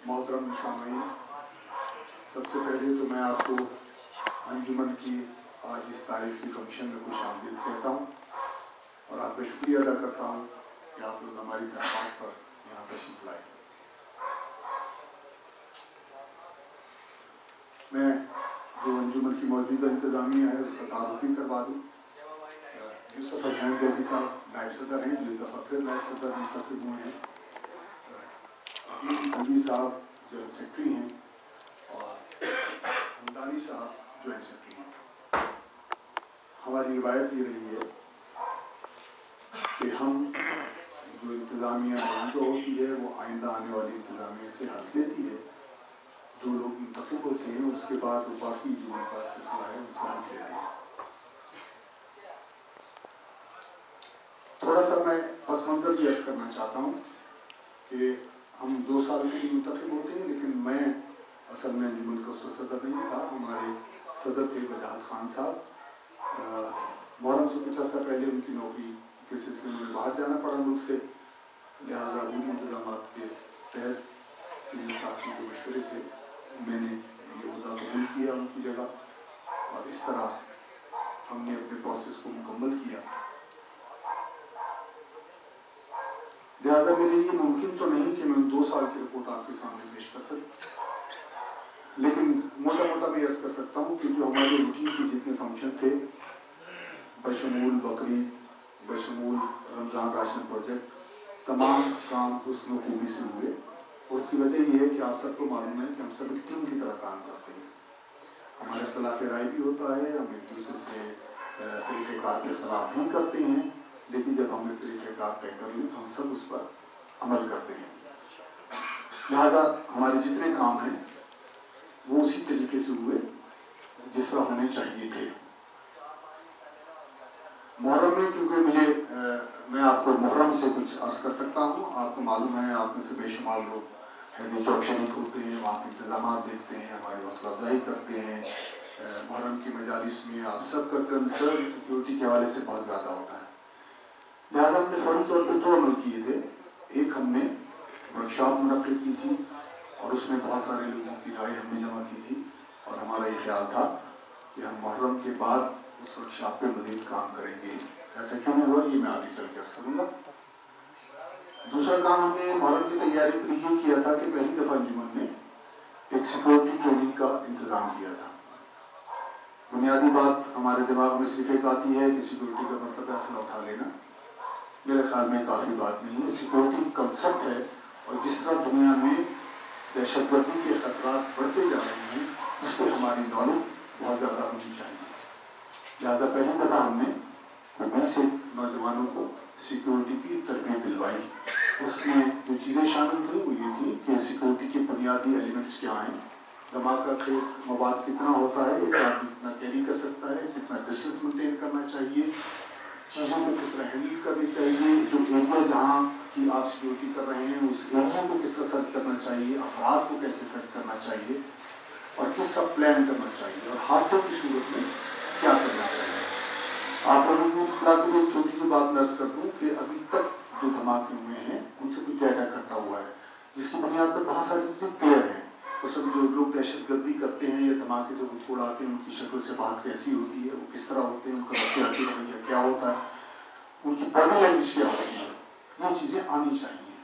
محترم سامعین، سب سے پہلے تو میں آپ کو انجمن کی آج اس تاریخی فنکشن میں خوش آمدید کہتا ہوں اور آپ کا شکریہ ادا کرتا ہوں کہ آپ لوگ ہماری درخواست پر یہاں تشریف لائے۔ میں جو انجمن کی موجودہ انتظامیہ ہے اس کا تعارف بھی کروا دوں۔ یوسف حسین جیدی صاحب نائب صدر ہیں، جو دفعہ پھر نائب صدر منتخب ہوئے ہیں۔ علی صاحب جنرل سیکرٹری ہیں اور ہمدانی صاحب جوائنٹ سیکرٹری ہیں۔ ہماری روایت یہ رہی ہے کہ ہم جو انتظامیہ موجودہ ہوتی ہے وہ آئندہ آنے والی انتظامیہ سے حل لیتی ہے۔ جو لوگ منتخب ہوتے ہیں اس کے بعد وہ باقی جو ان کا سلسلہ ہے ان سے حل لیتے ہیں۔ تھوڑا سا میں پس منظر بھی عرض کرنا چاہتا ہوں کہ ہم 2 سال کے لیے منتخب ہوتے ہیں، لیکن میں اصل میں انجمن کا اس صدر نہیں تھا۔ ہمارے صدر تھے وجاہت خان صاحب۔ محرم سے کچھ عرصہ پہلے ان کی نوکری کے سلسلے میں باہر جانا پڑا ملک سے، لہٰذا ان انتظامات کے تحت سینئر ساتھیوں کے مشورے سے میں نے یہ عہدہ قبول کیا ان کی جگہ، اور اس طرح ہم نے اپنے پروسیس کو مکمل کیا۔ لہٰذا میرے لیے ممکن تو نہیں کہ میں 2 سال کی رپورٹ آپ کے سامنے پیش کر سکوں، لیکن موٹا موٹا میں عرض کر سکتا ہوں کہ جو ہمارے روٹین کے جتنے فنکشن تھے، بشمول بقرعید، بشمول رمضان راشن پروجیکٹ، تمام کام حسن و خوبی سے ہوئے۔ اور اس کی وجہ یہ ہے کہ آپ سب کو معلوم ہے کہ ہم سب ایک ٹیم کی طرح کام کرتے ہیں۔ ہمارے اختلاف رائے بھی ہوتا ہے، ہم ایک دوسرے سے طریقہ کار کے خلاف بھی کرتے ہیں، لیکن جب ہم نے طریقہ کار طے کر لیں ہم سب اس پر عمل کرتے ہیں۔ لہٰذا ہمارے جتنے کام ہیں وہ اسی طریقے سے ہوئے جس طرح ہونے چاہیے تھے۔ محرم میں کیونکہ میں آپ کو محرم سے کچھ عرض کر سکتا ہوں۔ آپ کو معلوم ہے، آپ میں سے بے شمار لوگ حیدری چوک شریف ہوتے ہیں، وہاں کے انتظامات دیکھتے ہیں، ہماری حوصلہ افزائی کرتے ہیں۔ محرم کی مجالس میں آپ سب کا کنسرن سیکورٹی کے حوالے سے بہت زیادہ ہوتا ہے۔ لہٰذا ہم نے فوری طور پہ 2 عمل کیے تھے۔ ایک ہم نے ورکشاپ منعقد کی تھی اور اس میں بہت سارے لوگوں کی رائے ہم نے جمع کی تھی، اور ہمارا یہ خیال تھا کہ ہم محرم کے بعد اس ورکشاپ پہ مزید کام کریں گے۔ ایسا کیوں ہوا یہ میں آگے چل کے عرض کروں گا۔ دوسرا کام ہم نے محرم کی تیاری پر یہ کیا تھا کہ پہلی دفعہ انجمن میں ایک سیکورٹی ٹریننگ کا انتظام کیا تھا۔ بنیادی بات ہمارے دماغ میں صرف ایک آتی ہے کہ سیکورٹی کا مطلب اسلحہ اٹھا لینا۔ میرے خیال میں کافی بات نہیں ہے۔ سیکورٹی کنسیپٹ ہے، اور جس طرح دنیا میں دہشت گردی کے خطرات بڑھتے جا رہے ہیں اس پہ ہماری نالج بہت زیادہ ہونی چاہیے۔ لہٰذا پہلی دفعہ ہم نے 20 نوجوانوں کو سیکورٹی کی تربیت دلوائی۔ اس میں جو چیزیں شامل تھیں وہ یہ تھی کہ سیکورٹی کے بنیادی ایلیمنٹس کیا ہیں، دھماکہ خیز مواد کتنا ہوتا ہے، ایک آدمی کتنا کیری کر سکتا ہے، کتنا ڈسٹینس مینٹین کرنا چاہیے، چیزوں کو کس طرح ہینڈل کرنی چاہیے، جو ایریا جہاں کی آپ سیکورٹی کر رہے ہیں اس ایریا کو کس طرح سرچ کرنا چاہیے، افراد کو کیسے سرچ کرنا چاہیے، اور کس طرح پلان کرنا چاہیے، اور حادثے کی صورت میں کیا کرنا چاہیے۔ آپ لوگوں کو اطلاع کے لیے ایک چھوٹی سی بات میں عرض کر دوں کہ ابھی تک جو دھماکے ہوئے ہیں ان سے کچھ ڈیٹا اکٹھا ہوا ہے، جس کی بنیاد پر بہت ساری چیزیں کلیئر ہیں۔ اور سب جو لوگ دہشت گردی کرتے ہیں یا دھماکے سے کچھ اڑاتے ہیں ان کی شکل سے بات کیسی ہوتی ہے، وہ کس طرح ہوتے ہیں، ان کا رفتاری رویہ کیا ہوتا ہے، ان کی باڈی لینگویج کیا ہوتی ہے، یہ چیزیں آنی چاہیے۔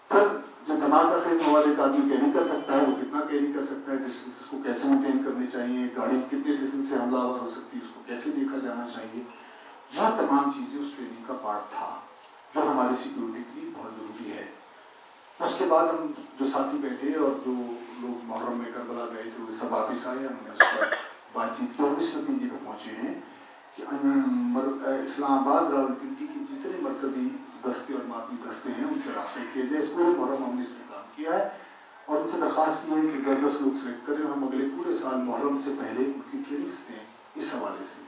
پھر جو دھماکہ خیز مواد ایک آدمی کیری کر سکتا ہے وہ کتنا کیری کر سکتا ہے، ڈسٹینس کو کیسے مینٹین کرنے چاہیے، گاڑی کتنے ڈسٹینس سے حملہ آور ہو سکتی ہے اس کو کیسے دیکھا جانا چاہیے، یہ تمام چیزیں اس ٹریننگ کا پارٹ تھا جو ہماری سیکورٹی کے لیے بہت ضروری ہے۔ اس کے بعد ہم جو ساتھی بیٹھے اور جو لوگ محرم میں کربلا گئے تھے وہ سب واپس آئے، ہم نے اس پر بات چیت کی اور اس نتیجے پہ پہنچے ہیں کہ اسلام آباد راولپنڈی کی جتنے مرکزی دستے اور ماپی دستے ہیں ان سے رابطے کیے جائے۔ اس پورے محرم ہم نے اس میں کام کیا ہے اور ان سے درخواست کی ہے کہ 10 لوگ سلیکٹ کریں اور ہم اگلے پورے سال محرم سے پہلے ان کی ٹریننگس دیں۔ اس حوالے سے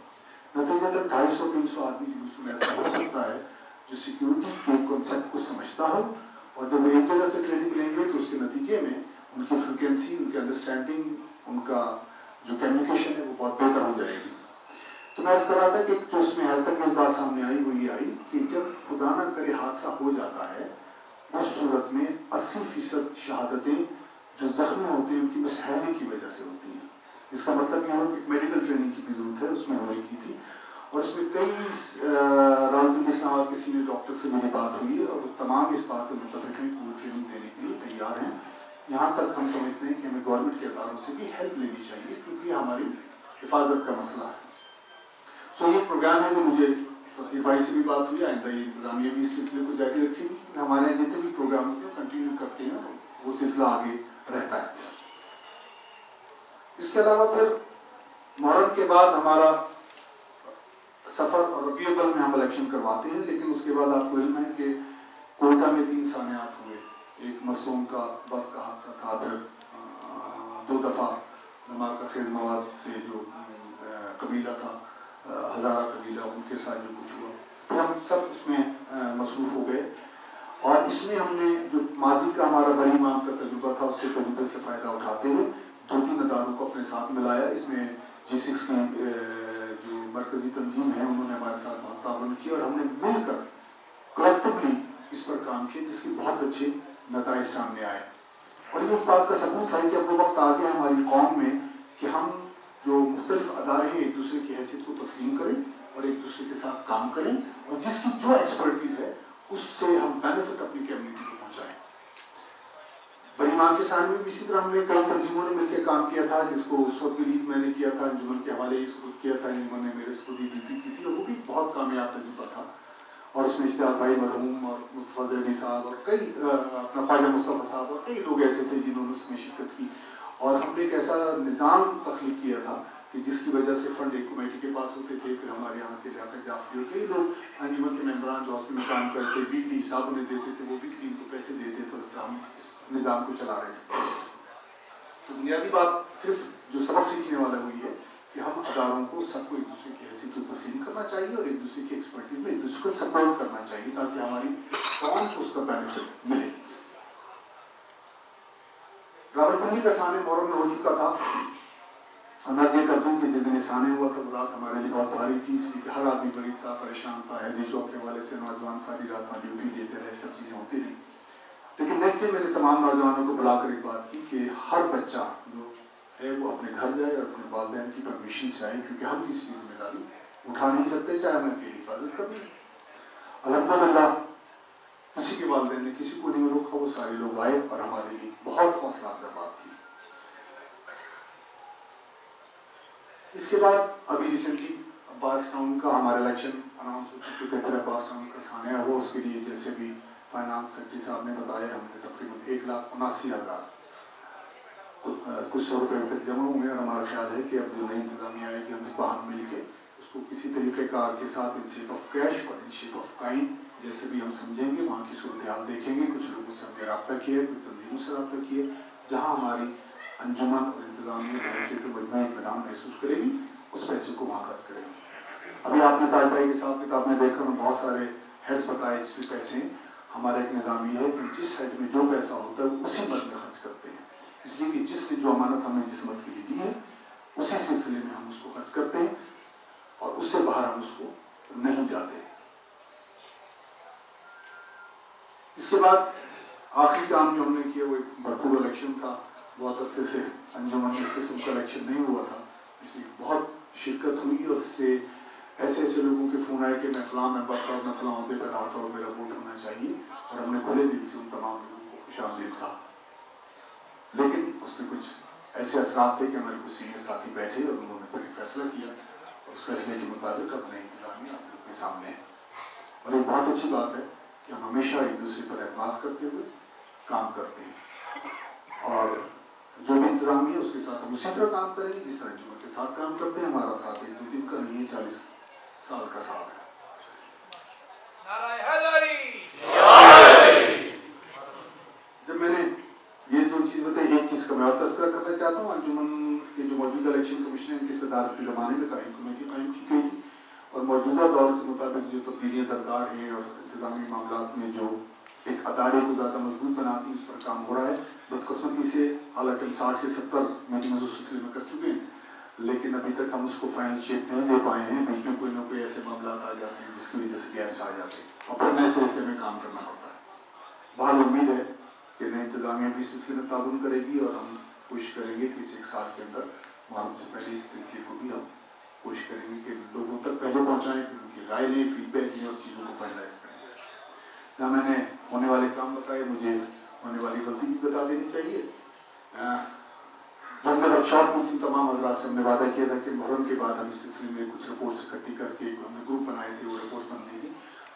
نتیجہ 250-300 آدمی جلوس میں ایسا ہو سکتا ہے جو سیکورٹی کے کنسیپٹ کو سمجھتا ہو، اور جب وہ ایک جگہ سے ٹریننگ لیں گے تو اس کے نتیجے میں ان کی فریکوینسی، ان کی انڈرسٹینڈنگ، ان کا جو کمیونیکیشن ہے وہ بہت بہتر ہو جائے گی۔ تو میں اس طرح تھا کہ جو اس میں حد تک اس بات سامنے آئی وہ یہ آئی کہ جب خدا نہ کرے حادثہ ہو جاتا ہے उस सूरत में 80% शहादतें जो जख्मी होते हैं उनकी मसहले की वजह से होती हैं। इसका मतलब ये हो कि मेडिकल ट्रेनिंग की भी जरूरत है, उसमें होने की थी। और उसमें कई रावलपिंडी इस्लामाबाद के सीनियर डॉक्टर से मेरी बात हुई है और वो तमाम इस बात पर मुतफिक हैं कि वो ट्रेनिंग देने के लिए तैयार हैं। यहाँ तक हम समझते हैं कि हमें गवर्नमेंट के अदारों से भी हेल्प लेनी चाहिए क्योंकि हमारी हिफाजत का मसला है। सो ये प्रोग्राम है जो मुझे फकीर भाई से भी बात हुई, आइंदा ये इंतजामिया भी इस सिलसिले को जारी रखेगी कि हमारे यहाँ जितने भी प्रोग्राम होते हैं कंटिन्यू करते हैं वो सिलसिला आगे रहता है। इसके अलावा फिर मुहर्रम के बाद हमारा सफर और रबीउल अव्वल में हम इलेक्शन करवाते हैं, लेकिन उसके बाद आपको इल्म है कि कोयटा में 3 सानियात हुए। एक मासूम का बस का हादसा था, फिर 2 दफ़ा धमाका खेज मवाद से जो कबीला था हज़ारा कबीला, उनके साथ जो कुछ हुआ, फिर हम सब उसमें मसरूफ़ हो गए। और इसमें हमने जो माजी का हमारा बड़ी इमाम का तजुर्बा था उसके तजुर्बे से फ़ायदा उठाते हुए 2-3 अदारों को अपने साथ मिलाया। इसमें G6 की जो मरकज़ी तंजीम है उन्होंने हमारे साथ बहुत ताउन किया और हमने मिलकर कलेक्टिवली इस पर काम किया जिसके बहुत अच्छे नताइज सामने आए। और ये इस बात का सबूत है कि अब वो वक्त आ गया हमारी कौम में कि हम जो मुख्तलिफ अदारे हैं एक दूसरे की हैसियत को तस्लीम करें और एक दूसरे के साथ काम करें और जिसकी जो एक्सपर्टीज है उससे हम बेनिफिट अपनी कम्युनिटी को पहुँचाएँ। बड़ी माँ के सामने भी इसी तरह हमने कई तंजीमों ने मिलकर काम किया था, जिसको उस वक्त भी लीड मैंने किया था, अंजुमन के हवाले इसको किया था, अंजुमन ने मेरे से डीपी की थी और वो भी बहुत कामयाब तजुर्बा था। और उसमें इश्तियाक भाई मरहूम और मुस्तफ़ा ज़ैदी साहब और कई अपना ख्वाजा मुस्तफ़ा साहब और कई लोग ऐसे थे जिन्होंने उसमें शिरकत की। और हमने एक ऐसा निज़ाम तख्लीक किया था कि जिसकी वजह से फंड एक कमेटी के पास होते थे, फिर हमारे यहाँ के लियाकत जाफरी और कई लोग अंजुमन के मेम्बरान जो हॉस्पिटल में काम करते वीकली हिसाब उन्हें देते थे, वो वीकली इनको पैसे देते थे और इस तरह हम निज़ाम को चला रहे थे। तो बुनियादी बात सिर्फ जो सबक सीखने वाला हुई है कि हम अदारों को सबको एक दूसरे की हैसियत को तस्लीम करना चाहिए और एक दूसरे की एक्सपर्टीज में एक दूसरे को सपोर्ट करना चाहिए ताकि हमारी कौम को उसका बेनिफिट मिले। रावलपिंडी का साने मुहर्रम में हो चुका था। मैं ये कर दूँ कि जिस दिन साने हुआ था वो रात हमारे लिए बहुत भारी थी, इसलिए कि हर आदमी गरीब था, परेशान था, हैदी चौक के हवाले से नौजवान सारी रात में ड्यूटी देते रहे, सब चीज़ें होती रही। लेकिन नेक्स्ट डे मैंने तमाम नौजवानों को बुलाकर एक बात की कि हर बच्चा जो है वो अपने घर जाए और अपने वालिदैन की परमिशन से आए, क्योंकि हम किसी की जिम्मेदारी उठा नहीं सकते, चाहे हमें अपनी हिफाजत करनी। अल्हम्दुलिल्लाह किसी के वालिदैन ने किसी को नहीं रोका, वो सारे लोग आए और हमारे लिए बहुत हौसला अफजा बात थी। इसके बाद अभी रिसेंटली अब्बास टाउन का हमारा इलेक्शन अनाउंस हो चुके थे, फिर अब्बास टाउन का सानिया हुआ। उसके लिए जैसे भी फाइनेंस सेक्रेटरी साहब ने बताया, हमने तकरीबन 1,79,000 कुछ 100 रुपये तक जमा हुए और हमारा ख्याल है कि अब जो नई इंतजामिया आएगी हम बाहर मिल के उसको किसी तरीके कार के साथ इन शेप ऑफ कैश और इन शेप ऑफ काइन जैसे भी हम समझेंगे, वहाँ की सूरत हाल देखेंगे। कुछ लोगों से हमने रब्ता किया, कुछ तंजीमों से रब्ता किया, जहाँ हमारी अंजुमन और इंतजामिया पैसे को मजमूई इत्मीनान महसूस करेगी, उस पैसे को वहाँ खर्च करेंगे। अभी आपने ताज भाई के साथ किताब में देखकर बहुत सारे हेड्स बताए जिसमें पैसे हमारा एक निज़ामी है कि जिस हेड में जो पैसा होता है उसी मद में खर्च करते हैं, इसलिए कि जिसने जो अमानत हमें जिस मद के लिए दी है उसी सिलसिले में हम उसको खर्च करते हैं और उससे बाहर हम उसको नहीं जाते। इसके बाद आखिरी काम जो हमने किया वो एक भरपूर इलेक्शन था। बहुत अरसे से अंजुमन इस किस्म का इलेक्शन नहीं हुआ था, इसमें बहुत शिरकत हुई और इससे ऐसे ऐसे लोगों के फ़ोन आए कि मैं फ़लाँ मेंबर था और मैं फ़लाँ अहदे पर रहा था और मेरा वोट होना चाहिए, और हमने खुले दिल से उन तमाम लोगों को खुशामदीद कहा। लेकिन उसमें कुछ ऐसे असरात थे कि हमारे कुछ सीनियर साथी बैठे और उन्होंने फिर फैसला किया और उस फैसले के मुताबिक अपने इंतजामिया आप लोग के सामने है। और एक बहुत अच्छी बात है कि हम हमेशा एक दूसरे पर एतमाद करते हुए काम करते हैं और जो भी इंतजामिया है उसके साथ हम उसी तरह काम करेंगे जिस तरह अंजुमन के साथ काम करते हैं। हमारा साथ 1-2 दिन का नहीं है, 40 साल का साथ है। जब मैंने ये 2 चीज़ बताई, एक चीज़ का मैं और तस्करा करना चाहता हूँ। अंजुमन के जो मौजूदा इलेक्शन कमीशन है इनकी सदारत के ज़माने में कायम कमेटी कायम की गई थी और मौजूदा दौर के मुताबिक जो तब्दीलियाँ दरकार हैं और इंतजामी मामलात में जो एक अदारे को ज़्यादा मजबूत बनाती है उस पर काम हो रहा है। बदकिस्मती से हालांकि हम 60 से 70 मीटिंग उस सिलसिले में कर चुके हैं, लेकिन अभी तक हम उसको फाइनल शेप नहीं दे पाए हैं। बीच में कोई ना कोई ऐसे मामला आ जाते हैं जिसकी वजह से गैप्स आ जाते हैं और फिर नए सिरे से में काम करना पड़ता है। बहरहाल उम्मीद है कि नई इंतजामिया भी इस सिलसिले में ताउन करेगी और हम कोशिश करेंगे कि इस एक साल के अंदर मुहर्रम से पहले इस सिलसिले को भी हम कोशिश करेंगे कि लोगों तक पहले पहुँचाएँ, कि उनकी राय लें, फीडबैक लें और चीज़ों को फाइनलाइज करें। जहाँ मैंने होने वाले काम बताए, मुझे होने वाली गलती भी बता देनी चाहिए। जब मैं वर्कशॉप में थी, तमाम हजरात से हमने वादा किया था कि मुहर्रम के बाद हम इस सिलसिले में कुछ रिपोर्ट्स इकट्ठी करके हमने ग्रुप बनाए थे, वो रिपोर्ट बन गई थी।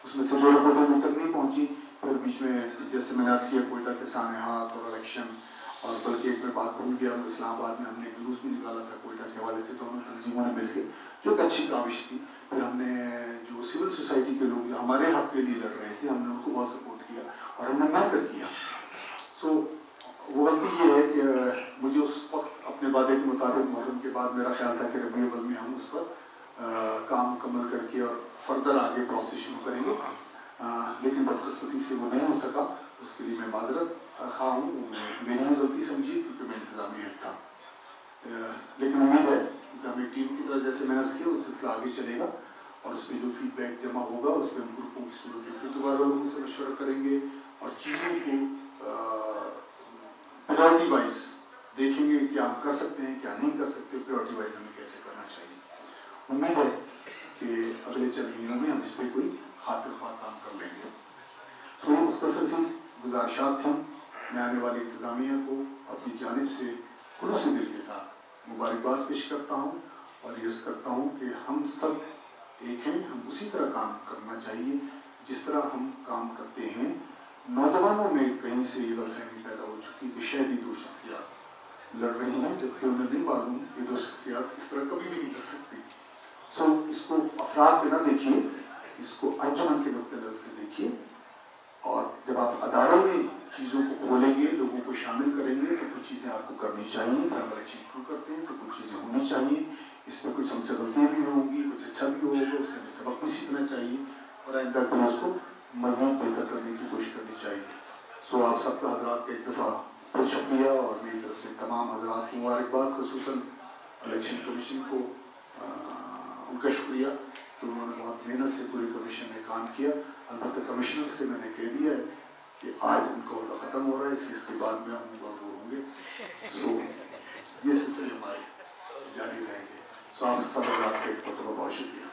उसमें से 2 रिपोर्टें अभी तक नहीं पहुँची। फिर बीच में जैसे मैंने अर्ज़ किया कोयटा के सानेहात और इलेक्शन, और बल्कि एक में बात भूल गया, इस्लामाबाद में हमने जुलूस भी निकाला था कोयटा के हवाले से, दोनों तंजीमों ने मिलकर, जो एक अच्छी काविश थी। फिर हमने जो सिविल सोसाइटी के लोग हमारे हक के लिए लड़ रहे थे, हमने उनको बहुत सपोर्ट किया और हमने मिलकर किया। सो वो गलती ये है कि मुझे उस वक्त अपने वादे के मुताबिक मुहर्रम के बाद मेरा ख्याल था कि रबीउल अव्वल में हम उस पर काम मुकम्मल करके और फर्दर आगे प्रोसेस शुरू करेंगे, लेकिन बदकिस्मती से वो नहीं हो सका। उसके लिए मैं माजरत खा हूँ, मेरी ही गलती समझी क्योंकि मैं इंतजामी हेड था। लेकिन उम्मीद है कि हम एक टीम की तरह, जैसे मैंने किया, उस सिलसिला आगे चलेगा और उस पर जो फीडबैक जमा होगा उस पर हम ग्रुपों की सूरत में फिर दोबारा लोगों से मशवरा करेंगे और चीज़ों को प्रायोरिटी वाइज देखेंगे कि हम कर सकते हैं क्या नहीं कर सकते, प्रायोरिटी वाइज हमें कैसे करना चाहिए। उम्मीद है कि अगले चंद महीनों में हम इस पर कोई खातिर ख्वाह काम कर लेंगे। तो मुख्तसर सी गुजारिशात थी। मैं आने वाली इंतज़ामिया को अपनी जानिब से खुलूस दिल के साथ मुबारकबाद पेश करता हूँ और ये करता हूँ कि हम सब एक हैं, हम उसी तरह काम करना चाहिए जिस तरह हम काम करते हैं। नौजवानों में कहीं से ये गलतफहमी पैदा हो चुकी कि शायद ये 2 शख्सियात लड़ रही हैं, जबकि उन्हें नहीं मालूम ये 2 शख्सियात इस तरह कभी भी नहीं कर सकती। सो इसको अफराद में ना देखिए, इसको अंजुमन के नुक्ते नज़र से देखिए, और जब आप अदारों में चीज़ों को खोलेंगे, लोगों को शामिल करेंगे, तो कुछ चीज़ें आपको करनी चाहिए। फिर हम इलेक्शन शुरू करते हैं तो कुछ चीज़ें होनी चाहिए, इसमें कुछ हमसे गलतियाँ भी होंगी, कुछ अच्छा भी होगा, उससे हमें सबक भी सीखना चाहिए और आइंदा के उसको मज़ीद बेहतर करने की कोशिश करनी चाहिए। सो आप सबका हजरात का एक दफ़ा फिर शुक्रिया और मेरी तरफ से तमाम हजरात को मुबारकबाद, खसूसन इलेक्शन कमीशन को उनका शुक्रिया कि उन्होंने बहुत मेहनत से पूरी कमीशन में काम किया। अलबत्ता कमिश्नर से मैंने कह दिया है कि आज उनका वक़्त ख़त्म हो रहा है, इसलिए इसके बाद में हम वो होंगे, तो ये सिलसिले हमारे जारी रहेंगे। सो आप सब हजरात का एक बहुत शुक्रिया।